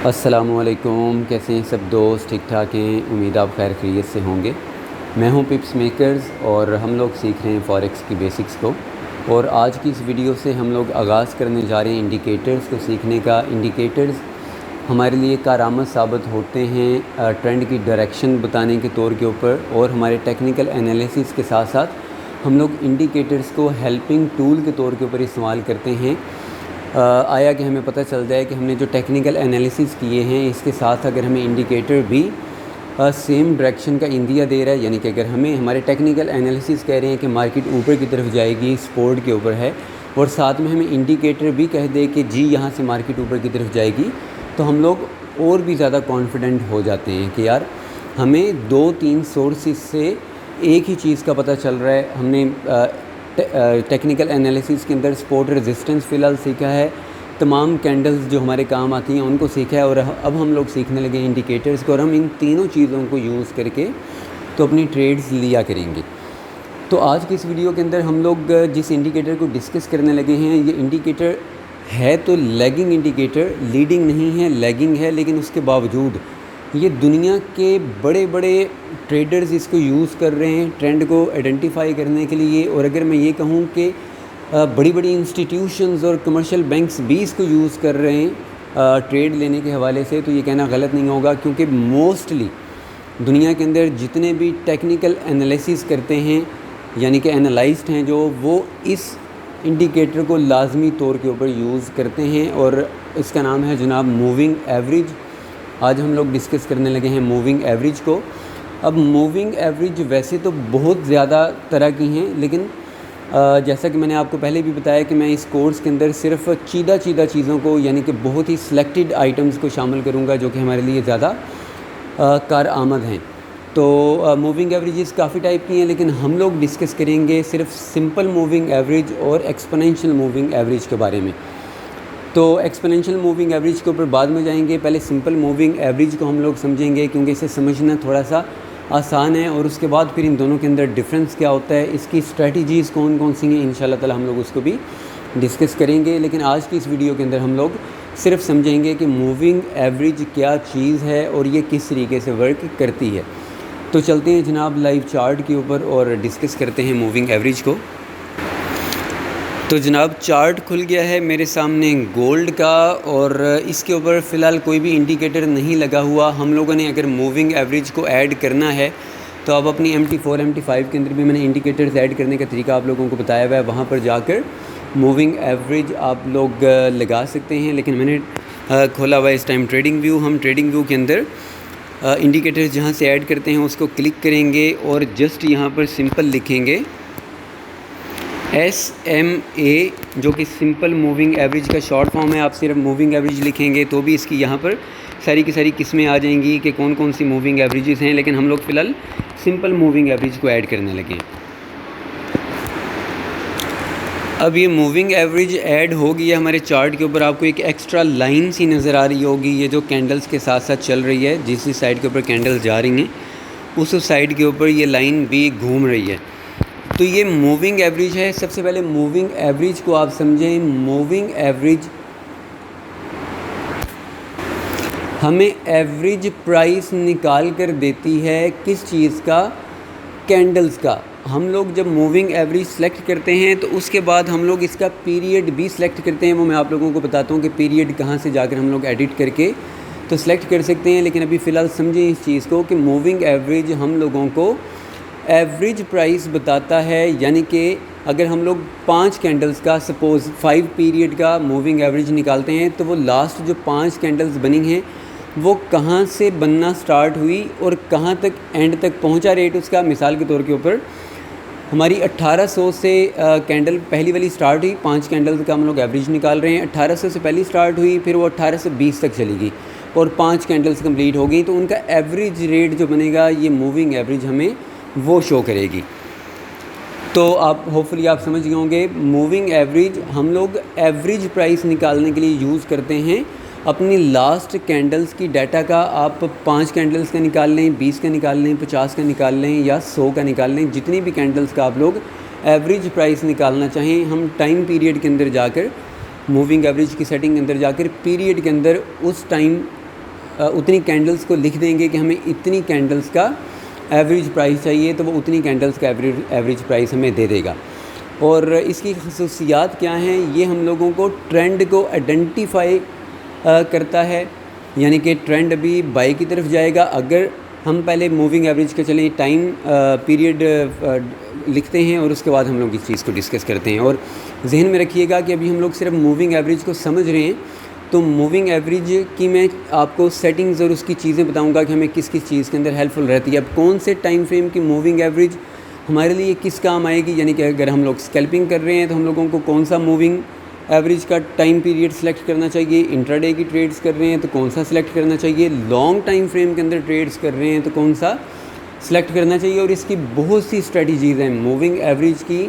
السلام علیکم، کیسے ہیں سب دوست؟ ٹھیک ٹھاک ہیں؟ امید آپ خیر خیریت سے ہوں گے۔ میں ہوں پپس میکرز اور ہم لوگ سیکھ رہے ہیں فوریکس کی بیسکس کو، اور آج کی اس ویڈیو سے ہم لوگ آغاز کرنے جا رہے ہیں انڈیکیٹرز کو سیکھنے کا۔ انڈیکیٹرز ہمارے لیے کارآمد ثابت ہوتے ہیں ٹرینڈ کی ڈائریکشن بتانے کے طور کے اوپر، اور ہمارے ٹیکنیکل انالیسس کے ساتھ ساتھ ہم لوگ انڈیکیٹرز کو ہیلپنگ ٹول کے طور کے اوپر استعمال کرتے ہیں۔ آیا کہ ہمیں پتہ چل جائے کہ ہم نے جو ٹیکنیکل انالیسس کیے ہیں اس کے ساتھ اگر ہمیں انڈیکیٹر بھی سیم ڈائریکشن کا اندیا دے رہا ہے، یعنی کہ اگر ہمارے ٹیکنیکل انالیسس کہہ رہے ہیں کہ مارکیٹ اوپر کی طرف جائے گی، سپورٹ کے اوپر ہے، اور ساتھ میں ہمیں انڈیکیٹر بھی کہہ دے کہ جی یہاں سے مارکیٹ اوپر کی طرف جائے گی، تو ہم لوگ اور بھی زیادہ کانفیڈنٹ ہو جاتے ہیں کہ یار ہمیں 2-3 سورسز سے ایک ہی چیز کا پتہ چل رہا ہے۔ ہم نے ٹیکنیکل انالیسس کے اندر سپورٹ ریزسٹنس فی الحال سیکھا ہے، تمام کینڈلز جو ہمارے کام آتی ہیں ان کو سیکھا ہے، اور اب ہم لوگ سیکھنے لگے ہیں انڈیکیٹرز کو، اور ہم ان تینوں چیزوں کو یوز کر کے تو اپنی ٹریڈز لیا کریں گے۔ تو آج کی اس ویڈیو کے اندر ہم لوگ جس انڈیکیٹر کو ڈسکس کرنے لگے ہیں، یہ انڈیکیٹر ہے تو لیگنگ انڈیکیٹر، لیڈنگ نہیں ہے، لیگنگ ہے، لیکن اس کے باوجود یہ دنیا کے بڑے بڑے ٹریڈرز اس کو یوز کر رہے ہیں ٹرینڈ کو آئیڈینٹیفائی کرنے کے لیے، اور اگر میں یہ کہوں کہ بڑی بڑی انسٹیٹیوشنز اور کمرشل بینکس بھی اس کو یوز کر رہے ہیں ٹریڈ لینے کے حوالے سے، تو یہ کہنا غلط نہیں ہوگا، کیونکہ موسٹلی دنیا کے اندر جتنے بھی ٹیکنیکل انالیسس کرتے ہیں، یعنی کہ انالائسٹ ہیں جو، وہ اس انڈیکیٹر کو لازمی طور کے اوپر یوز کرتے ہیں، اور اس کا نام ہے جناب موونگ ایوریج۔ آج ہم لوگ ڈسکس کرنے لگے ہیں موونگ ایوریج کو۔ اب موونگ ایوریج ویسے تو بہت زیادہ طرح کی ہیں، لیکن جیسا کہ میں نے آپ کو پہلے بھی بتایا کہ میں اس کورس کے اندر صرف چیدہ چیزوں کو، یعنی کہ بہت ہی سلیکٹڈ آئٹمز کو شامل کروں گا جو کہ ہمارے لیے زیادہ کارآمد ہیں۔ تو موونگ ایوریجز کافی ٹائپ کی ہیں، لیکن ہم لوگ ڈسکس کریں گے صرف سمپل موونگ ایوریج اور ایکسپوننشیل موونگ ایوریج کے بارے میں۔ تو ایکسپوننشیل موونگ ایوریج کے اوپر بعد میں جائیں گے، پہلے سمپل موونگ ایوریج کو ہم لوگ سمجھیں گے، کیونکہ اسے سمجھنا تھوڑا سا آسان ہے، اور اس کے بعد پھر ان دونوں کے اندر ڈفرینس کیا ہوتا ہے، اس کی اسٹریٹجیز کون کون سی ہیں، انشاءاللہ تعالی ہم لوگ اس کو بھی ڈسکس کریں گے۔ لیکن آج کی اس ویڈیو کے اندر ہم لوگ صرف سمجھیں گے کہ موونگ ایوریج کیا چیز ہے اور یہ کس طریقے سے ورک کرتی ہے۔ تو چلتے ہیں جناب لائیو چارٹ کے اوپر اور ڈسکس کرتے ہیں موونگ ایوریج کو۔ تو جناب چارٹ کھل گیا ہے میرے سامنے گولڈ کا، اور اس کے اوپر فی الحال کوئی بھی انڈیکیٹر نہیں لگا ہوا۔ ہم لوگوں نے اگر موونگ ایوریج کو ایڈ کرنا ہے تو اب اپنی MT4 MT5 کے اندر بھی میں نے انڈیکیٹرز ایڈ کرنے کا طریقہ آپ لوگوں کو بتایا ہوا ہے، وہاں پر جا کر موونگ ایوریج آپ لوگ لگا سکتے ہیں۔ لیکن میں نے کھولا ہوا ہے اس ٹائم ٹریڈنگ ویو۔ ہم ٹریڈنگ ویو کے اندر انڈیکیٹرز جہاں سے ایڈ کرتے ہیں اس کو کلک کریں گے، اور جسٹ یہاں پر سمپل لکھیں گے SMA، جو کہ سمپل موونگ ایوریج کا شارٹ فارم ہے۔ آپ صرف موونگ ایوریج لکھیں گے تو بھی اس کی یہاں پر ساری کی ساری قسمیں آ جائیں گی کہ کون کون سی موونگ ایوریجز ہیں، لیکن ہم لوگ فی الحال سمپل موونگ ایوریج کو ایڈ کرنے لگے ہیں۔ اب یہ موونگ ایوریج ایڈ ہو گئی ہے ہمارے چارٹ کے اوپر۔ آپ کو ایک ایکسٹرا لائن سی نظر آ رہی ہوگی، یہ جو کینڈلز کے ساتھ ساتھ چل رہی ہے، جس سائڈ کے اوپر کینڈلز جا رہی ہیں اس سائڈ کے اوپر یہ لائن بھی گھوم رہی ہے۔ تو یہ موونگ ایوریج ہے۔ سب سے پہلے موونگ ایوریج کو آپ سمجھیں۔ موونگ ایوریج ہمیں ایوریج پرائس نکال کر دیتی ہے کس چیز کا؟ کینڈلز کا۔ ہم لوگ جب موونگ ایوریج سلیکٹ کرتے ہیں تو اس کے بعد ہم لوگ اس کا پیریڈ بھی سلیکٹ کرتے ہیں، وہ میں آپ لوگوں کو بتاتا ہوں کہ پیریڈ کہاں سے جا کر ہم لوگ ایڈٹ کر کے تو سلیکٹ کر سکتے ہیں۔ لیکن ابھی فی الحال سمجھیں اس چیز کو کہ موونگ ایوریج ہم لوگوں کو ایوریج پرائس بتاتا ہے، یعنی کہ اگر ہم لوگ 5 کینڈلز کا سپوز 5 پیریڈ کا موونگ ایوریج نکالتے ہیں تو وہ لاسٹ جو 5 کینڈلز بنی ہیں وہ کہاں سے بننا سٹارٹ ہوئی اور کہاں تک اینڈ تک پہنچا ریٹ اس کا۔ مثال کے طور کے اوپر ہماری 1800 سے کینڈل پہلی والی سٹارٹ ہوئی، 5 کینڈلز کا ہم لوگ ایوریج نکال رہے ہیں، 1800 سے پہلی سٹارٹ ہوئی، پھر وہ 1820 تک چلی گئی اور 5 کینڈلز کمپلیٹ ہو گئی، تو ان کا ایوریج ریٹ جو بنے گا یہ موونگ ایوریج ہمیں وہ شو کرے گی۔ تو آپ ہوپفلی آپ سمجھ گئے ہوں گے، موونگ ایوریج ہم لوگ ایوریج پرائس نکالنے کے لیے یوز کرتے ہیں۔ اپنی لاسٹ کینڈلز کی ڈیٹا کا آپ 5 کینڈلز کا نکال لیں، 20 کا نکال لیں، 50 کا نکال لیں یا 100 کا نکال لیں، جتنی بھی کینڈلز کا آپ لوگ ایوریج پرائس نکالنا چاہیں، ہم ٹائم پیریڈ کے اندر جا کر موونگ ایوریج کی سیٹنگ کے اندر جا کر پیریڈ کے اندر اس ٹائم اتنی کینڈلز کو لکھ دیں گے کہ ہمیں اتنی کینڈلز کا ایوریج پرائس چاہیے، تو وہ اتنی کینڈلز کا ایوریج پرائس ہمیں دے دے گا۔ اور اس کی خصوصیات کیا ہیں، یہ ہم لوگوں کو ٹرینڈ کو آئیڈینٹیفائی کرتا ہے، یعنی کہ ٹرینڈ ابھی بائی کی طرف جائے گا۔ اگر ہم پہلے موونگ ایوریج کا چلیں ٹائم پیریڈ لکھتے ہیں اور اس کے بعد ہم لوگ اس چیز کو ڈسکس کرتے ہیں، اور ذہن میں رکھیے گا کہ ابھی ہم لوگ صرف موونگ ایوریج کو سمجھ رہے ہیں، تو موونگ ایوریج کی میں آپ کو سیٹنگز اور اس کی چیزیں بتاؤں گا کہ ہمیں کس کس چیز کے اندر ہیلپ فل رہتی ہے۔ اب کون سے ٹائم فریم کی موونگ ایوریج ہمارے لیے کس کام آئے گی، یعنی کہ اگر ہم لوگ اسکیلپنگ کر رہے ہیں تو ہم لوگوں کو کون سا موونگ ایوریج کا ٹائم پیریڈ سلیکٹ کرنا چاہیے، انٹرا ڈے کی ٹریڈز کر رہے ہیں تو کون سا سلیکٹ کرنا چاہیے، لانگ ٹائم فریم کے اندر ٹریڈز کر رہے ہیں تو کون سا سلیکٹ کرنا چاہیے۔ اور اس کی بہت سی اسٹریٹجیز ہیں، موونگ ایوریج کی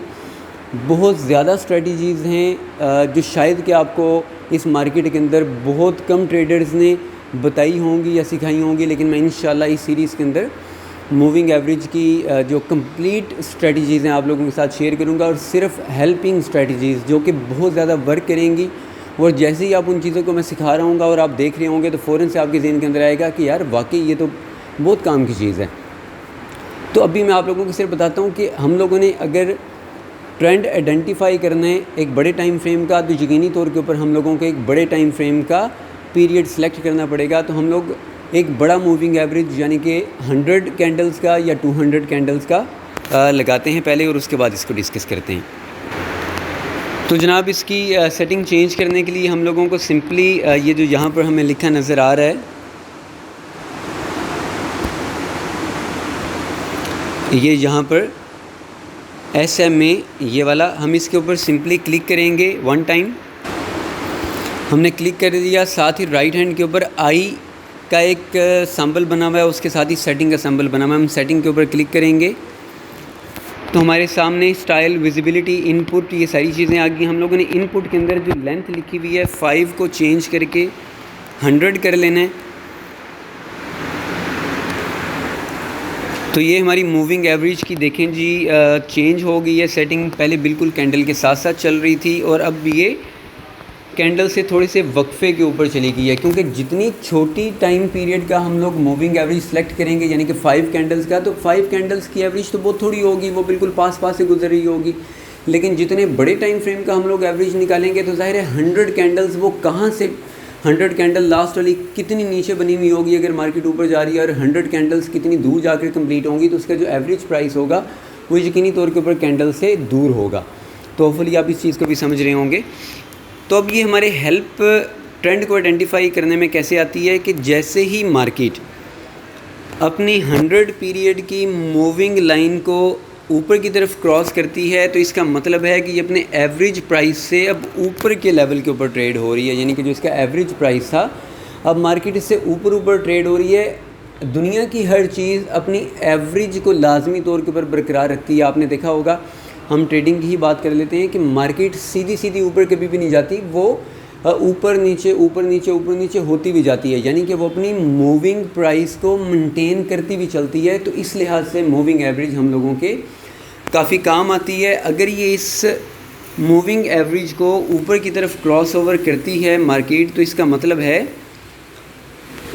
بہت زیادہ اسٹریٹجیز ہیں جو شاید کہ آپ کو اس مارکیٹ کے اندر بہت کم ٹریڈرز نے بتائی ہوں گی یا سکھائی ہوں گی، لیکن میں انشاءاللہ اس سیریز کے اندر موونگ ایوریج کی جو کمپلیٹ اسٹریٹجیز ہیں آپ لوگوں کے ساتھ شیئر کروں گا، اور صرف ہیلپنگ اسٹریٹجیز جو کہ بہت زیادہ ورک کریں گی۔ اور جیسے ہی آپ ان چیزوں کو میں سکھا رہا ہوں گا اور آپ دیکھ رہے ہوں گے تو فوراً سے آپ کے ذہن کے اندر آئے گا کہ یار واقعی یہ تو بہت کام کی چیز ہے۔ تو ابھی میں آپ لوگوں کو صرف بتاتا ہوں کہ ہم لوگوں نے اگر ٹرینڈ آئیڈینٹیفائی کرنا ہے ایک بڑے ٹائم فریم کا، تو یقینی طور کے اوپر ہم لوگوں کو ایک بڑے ٹائم فریم کا پیریڈ سلیکٹ کرنا پڑے گا۔ تو ہم لوگ ایک بڑا موونگ ایوریج یعنی کہ 100 کینڈلز کا یا 200 کینڈلز کا لگاتے ہیں پہلے، اور اس کے بعد اس کو ڈسکس کرتے ہیں۔ تو جناب اس کی سیٹنگ چینج کرنے کے لیے ہم لوگوں کو سمپلی یہ جو یہاں پر ہمیں لکھا نظر آ رہا ہے، یہ یہاں پر SMA یہ والا، ہم اس کے اوپر سمپلی کلک کریں گے ون ٹائم۔ ہم نے کلک کر دیا، ساتھ ہی رائٹ ہینڈ کے اوپر آئی کا ایک سمبل بنا ہوا ہے، اس کے ساتھ ہی سیٹنگ کا سمبل بنا ہوا ہے، ہم سیٹنگ کے اوپر کلک کریں گے تو ہمارے سامنے اسٹائل، ویزیبلٹی، ان پٹ، یہ ساری چیزیں آ گئی۔ ہم لوگوں نے ان پٹ کے اندر جو لینتھ لکھی ہوئی ہے 5 کو چینج کر کے 100 کر لینا ہے۔ تو یہ ہماری موونگ ایوریج کی دیکھیں جی چینج ہو گئی ہے سیٹنگ، پہلے بالکل کینڈل کے ساتھ ساتھ چل رہی تھی اور اب یہ کینڈل سے تھوڑے سے وقفے کے اوپر چلی گئی ہے، کیونکہ جتنی چھوٹی ٹائم پیریڈ کا ہم لوگ موونگ ایوریج سلیکٹ کریں گے، یعنی کہ 5 کینڈلز کا، تو 5 کینڈلز کی ایوریج تو بہت تھوڑی ہوگی، وہ بالکل پاس سے گزر رہی ہوگی۔ لیکن جتنے بڑے ٹائم فریم کا ہم لوگ ایوریج نکالیں گے تو ظاہر ہے 100 کینڈلز وہ کہاں سے 100 کینڈل لاسٹ والی کتنی نیچے بنی ہوئی ہوگی اگر مارکیٹ اوپر جا رہی ہے، اور 100 کینڈلز کتنی دور جا کر کمپلیٹ ہوں گی، تو اس کا جو ایوریج پرائس ہوگا وہ یقینی طور کے اوپر کینڈل سے دور ہوگا۔ تو ہوپفلی آپ اس چیز کو بھی سمجھ رہے ہوں گے۔ تو اب یہ ہمارے ہیلپ ٹرینڈ کو آئیڈینٹیفائی کرنے میں کیسے آتی ہے کہ جیسے ہی مارکیٹ اپنی 100 پیریڈ کی موونگ لائن کو اوپر کی طرف کراس کرتی ہے تو اس کا مطلب ہے کہ یہ اپنے ایوریج پرائس سے اب اوپر کے لیول کے اوپر ٹریڈ ہو رہی ہے، یعنی کہ جو اس کا ایوریج پرائس تھا اب مارکیٹ اس سے اوپر ٹریڈ ہو رہی ہے۔ دنیا کی ہر چیز اپنی ایوریج کو لازمی طور کے اوپر برقرار رکھتی ہے۔ آپ نے دیکھا ہوگا، ہم ٹریڈنگ کی ہی بات کر لیتے ہیں کہ مارکیٹ سیدھی اوپر کبھی بھی نہیں جاتی، وہ اوپر نیچے ہوتی بھی جاتی ہے، یعنی کہ وہ اپنی موونگ پرائس کو مینٹین کرتی بھی چلتی ہے۔ تو اس لحاظ سے موونگ ایوریج ہم لوگوں کے کافی کام آتی ہے۔ اگر یہ اس موونگ ایوریج کو اوپر کی طرف کراس اوور کرتی ہے مارکیٹ، تو اس کا مطلب ہے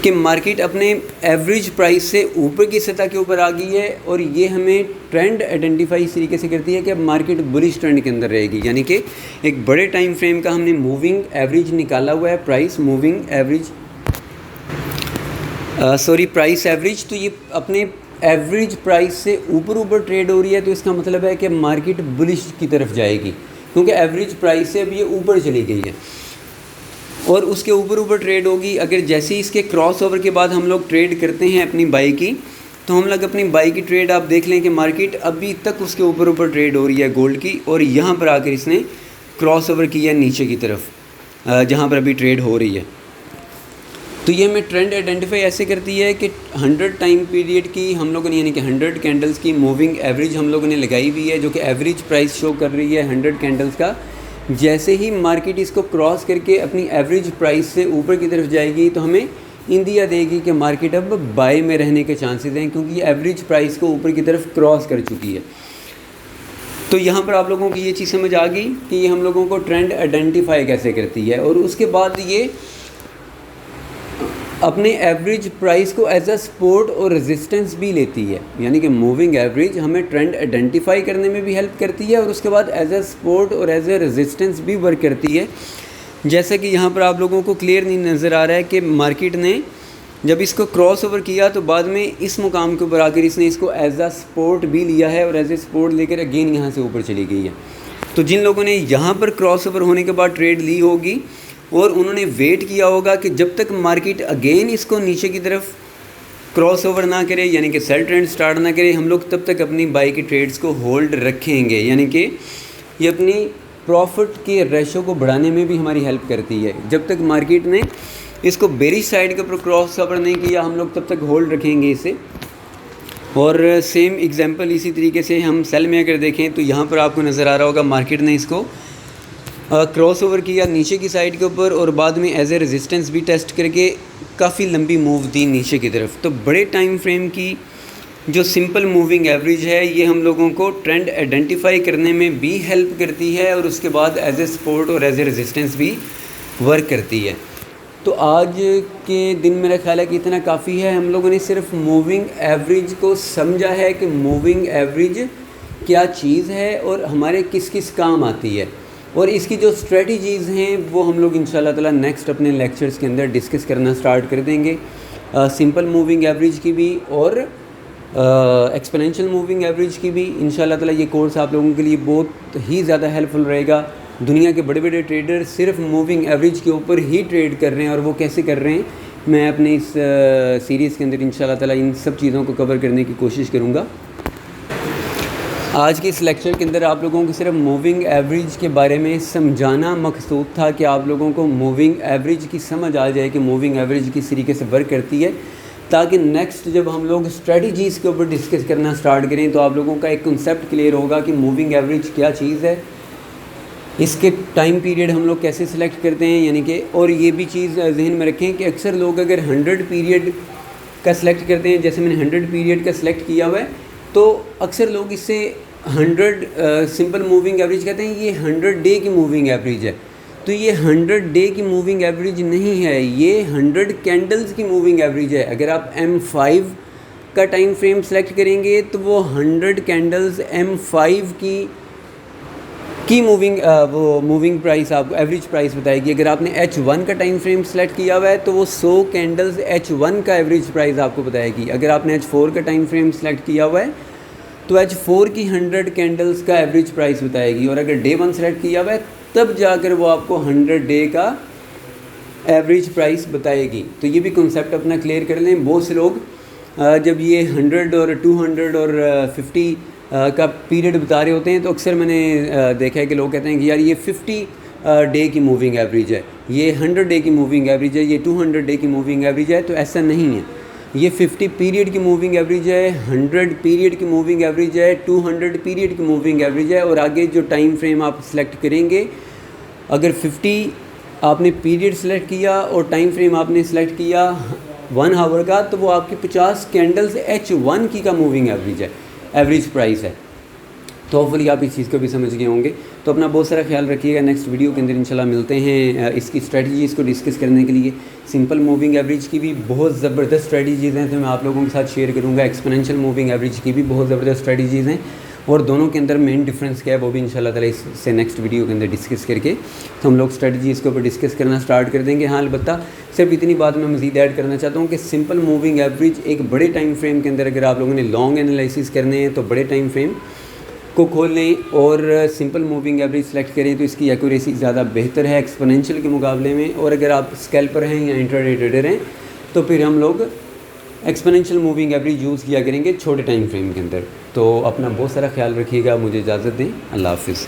کہ مارکیٹ اپنے ایوریج پرائس سے اوپر کی سطح کے اوپر آ گئی ہے، اور یہ ہمیں ٹرینڈ آئیڈینٹیفائی اس طریقے سے کرتی ہے کہ اب مارکیٹ بلش ٹرینڈ کے اندر رہے گی، یعنی کہ ایک بڑے ٹائم فریم کا ہم نے موونگ ایوریج نکالا ہوا ہے، پرائس ایوریج، تو یہ اپنے ایوریج پرائس سے اوپر ٹریڈ ہو رہی ہے، تو اس کا مطلب ہے کہ مارکیٹ بلش کی طرف جائے گی، کیونکہ ایوریج پرائس سے اب یہ اوپر چلی گئی ہے اور اس کے اوپر ٹریڈ ہوگی۔ اگر جیسے ہی اس کے کراس اوور کے بعد ہم لوگ ٹریڈ کرتے ہیں اپنی بائی کی، تو ہم لوگ اپنی بائی کی ٹریڈ آپ دیکھ لیں کہ مارکیٹ ابھی تک اس کے اوپر ٹریڈ ہو رہی ہے گولڈ کی، اور یہاں پر آ کر اس نے کراس اوور کیا نیچے کی طرف جہاں پر ابھی ٹریڈ ہو رہی ہے۔ تو یہ ہمیں ٹرینڈ آئیڈینٹیفائی ایسے کرتی ہے کہ 100 ٹائم پیریڈ کی ہم لوگوں نے، یعنی کہ 100 کینڈلز کی موونگ ایوریج ہم لوگوں نے لگائی ہوئی ہے، جو کہ ایوریج پرائس شو کر رہی ہے 100 کینڈلز کا۔ جیسے ہی مارکیٹ اس کو کراس کر کے اپنی ایوریج پرائس سے اوپر کی طرف جائے گی تو ہمیں اندیا دے گی کہ مارکیٹ اب بائی میں رہنے کے چانسز ہیں، کیونکہ یہ ایوریج پرائس کو اوپر کی طرف کراس کر چکی ہے۔ تو یہاں پر آپ لوگوں کی یہ چیز سمجھ آ گئی کہ یہ ہم لوگوں کو ٹرینڈ آئیڈینٹیفائی کیسے کرتی ہے۔ اور اس کے بعد یہ اپنے ایوریج پرائس کو ایز اے سپورٹ اور ریزسٹنس بھی لیتی ہے، یعنی کہ موونگ ایوریج ہمیں ٹرینڈ آئیڈینٹیفائی کرنے میں بھی ہیلپ کرتی ہے اور اس کے بعد ایز اے سپورٹ اور ایز اے ریزسٹنس بھی ورک کرتی ہے. جیسا کہ یہاں پر آپ لوگوں کو کلیئر نہیں نظر آ رہا ہے کہ مارکیٹ نے جب اس کو کراس اوور کیا تو بعد میں اس مقام کے اوپر آ کر اس نے اس کو ایز اے سپورٹ بھی لیا ہے اور ایز اے سپورٹ لے کر اگین یہاں سے اوپر چلی گئی ہے. تو جن لوگوں نے یہاں پر کراس اوور ہونے کے بعد ٹریڈ لی ہوگی اور انہوں نے ویٹ کیا ہوگا کہ جب تک مارکیٹ اگین اس کو نیچے کی طرف کراس اوور نہ کرے، یعنی کہ سیل ٹرینڈ سٹارٹ نہ کرے، ہم لوگ تب تک اپنی بائی کی ٹریڈز کو ہولڈ رکھیں گے. یعنی کہ یہ اپنی پروفٹ کے ریشو کو بڑھانے میں بھی ہماری ہیلپ کرتی ہے. جب تک مارکیٹ نے اس کو بیریش سائڈ کے اوپر کراس اوور نہیں کیا ہم لوگ تب تک ہولڈ رکھیں گے اسے. اور سیم ایگزامپل اسی طریقے سے ہم سیل میں اگر دیکھیں تو یہاں پر آپ کو نظر آ رہا ہوگا مارکیٹ نے اس کو کراس اوور کیا نیچے کی سائڈ کے اوپر اور بعد میں ایز اے ریزسٹنس بھی ٹیسٹ کر کے کافی لمبی موو دی نیچے کی طرف. تو بڑے ٹائم فریم کی جو سمپل موونگ ایوریج ہے یہ ہم لوگوں کو ٹرینڈ آئیڈینٹیفائی کرنے میں بھی ہیلپ کرتی ہے اور اس کے بعد ایز اے سپورٹ اور ایز اے ریزسٹنس بھی ورک کرتی ہے. تو آج کے دن میرا خیال ہے کہ اتنا کافی ہے. ہم لوگوں نے صرف موونگ ایوریج کو سمجھا ہے کہ موونگ ایوریج کیا چیز ہے اور ہمارے کس کس کام آتی ہے، اور اس کی جو اسٹریٹجیز ہیں وہ ہم لوگ انشاءاللہ تعالیٰ نیکسٹ اپنے لیکچرز کے اندر ڈسکس کرنا سٹارٹ کر دیں گے. سمپل موونگ ایوریج کی بھی اور ایکسپونینشیل موونگ ایوریج کی بھی. انشاءاللہ تعالیٰ یہ کورس آپ لوگوں کے لیے بہت ہی زیادہ ہیلپ فل رہے گا. دنیا کے بڑے بڑے ٹریڈر صرف موونگ ایوریج کے اوپر ہی ٹریڈ کر رہے ہیں، اور وہ کیسے کر رہے ہیں میں اپنے اس سیریز کے اندر انشاءاللہ تعالیٰ ان سب چیزوں کو کور کرنے کی کوشش کروں گا. آج کے اس لیکچر کے اندر آپ لوگوں کو صرف موونگ ایوریج کے بارے میں سمجھانا مقصود تھا کہ آپ لوگوں کو موونگ ایوریج کی سمجھ آ جائے کہ موونگ ایوریج کس طریقے سے ورک کرتی ہے، تاکہ نیکسٹ جب ہم لوگ اسٹریٹجیز کے اوپر ڈسکس کرنا سٹارٹ کریں تو آپ لوگوں کا ایک کنسیپٹ کلیئر ہوگا کہ موونگ ایوریج کیا چیز ہے، اس کے ٹائم پیریڈ ہم لوگ کیسے سلیکٹ کرتے ہیں. یعنی کہ اور یہ بھی چیز ذہن میں رکھیں کہ اکثر لوگ اگر 100 پیریڈ کا سلیکٹ کرتے ہیں، جیسے میں نے 100 پیریڈ کا سلیکٹ کیا ہوا ہے، تو اکثر لوگ اس سے 100 سمپل موونگ ایوریج کہتے ہیں یہ 100 ڈے کی موونگ ایوریج ہے. تو یہ 100 ڈے کی موونگ ایوریج نہیں ہے، یہ 100 کینڈلز کی موونگ ایوریج ہے. اگر آپ M5 کا ٹائم فریم سلیکٹ کریں گے تو وہ 100 کینڈلز M5 کی موونگ پرائس آپ کو ایوریج پرائس بتائے گی. اگر آپ نے H1 کا ٹائم فریم سلیکٹ کیا ہوا ہے تو وہ 100 کینڈلز H1 کا ایوریج پرائس آپ کو بتائے گی. اگر آپ نے H4 کا ٹائم فریم سلیکٹ کیا ہوا ہے تو H4 کی 100 کینڈلز کا ایوریج پرائس بتائے گی. اور اگر ڈے 1 سلیکٹ کیا ہوا ہے تب جا کر وہ آپ کو 100 ڈے کا ایوریج پرائس بتائے گی. تو یہ بھی کنسیپٹ اپنا کلیئر کر لیں. بہت سے لوگ جب یہ 100 اور 200 اور 50 کا پیریڈ بتا رہے ہوتے ہیں تو اکثر میں نے دیکھا ہے کہ لوگ کہتے ہیں کہ یار یہ 50 ڈے کی موونگ ایوریج ہے، یہ 100 ڈے کی موونگ ایوریج ہے، یہ 200 ڈے کی موونگ ایوریج ہے. تو ایسا نہیں ہے، یہ 50 پیریڈ کی موونگ ایوریج ہے، 100 پیریڈ کی موونگ ایوریج ہے، 200 پیریڈ کی موونگ ایوریج ہے. اور آگے جو ٹائم فریم آپ سلیکٹ کریں گے، اگر 50 آپ نے پیریڈ سلیکٹ کیا اور ٹائم فریم آپ نے سلیکٹ کیا 1 آور کا، تو وہ آپ کی 50 کینڈلز H1 کی کا موونگ ایوریج ہے، ایوریج پرائس ہے. تو ہوپفلی آپ اس چیز کو بھی سمجھ گئے ہوں گے. تو اپنا بہت سارا خیال رکھیے گا. نیکسٹ ویڈیو کے اندر انشاءاللہ ملتے ہیں اس کی اسٹریٹجیز کو ڈسکس کرنے کے لیے. سمپل موونگ ایوریج کی بھی بہت زبردست اسٹریٹجیز ہیں تو میں آپ لوگوں کے ساتھ شیئر کروں گا. ایکسپونینشیل موونگ ایوریج کی بھی بہت زبردست اسٹریٹجیز ہیں، اور دونوں کے اندر مین ڈفرینس کیا ہے وہ بھی انشاءاللہ تعالیٰ اس سے نیکسٹ ویڈیو کے اندر ڈسکس کر کے تو ہم لوگ اسٹریٹجیز کے اوپر ڈسکس کرنا سٹارٹ کر دیں گے. ہاں البتہ صرف اتنی بات میں مزید ایڈ کرنا چاہتا ہوں کہ سمپل موونگ ایوریج ایک بڑے ٹائم فریم کے اندر اگر آپ لوگوں نے لانگ انالائسس کرنے ہیں تو بڑے ٹائم فریم کو کھول لیں اور سمپل موونگ ایوریج سلیکٹ کریں تو اس کی ایکوریسی زیادہ بہتر ہے ایکسپونینشیل کے مقابلے میں. اور اگر آپ اسکیلپر ہیں یا انٹراڈے ٹریڈر ہیں تو پھر ہم لوگ ایکسپونینشیل موونگ ایوریج یوز کیا کریں گے چھوٹے ٹائم فریم کے اندر. تو اپنا بہت سارا خیال رکھیے گا. مجھے اجازت دیں. اللہ حافظ.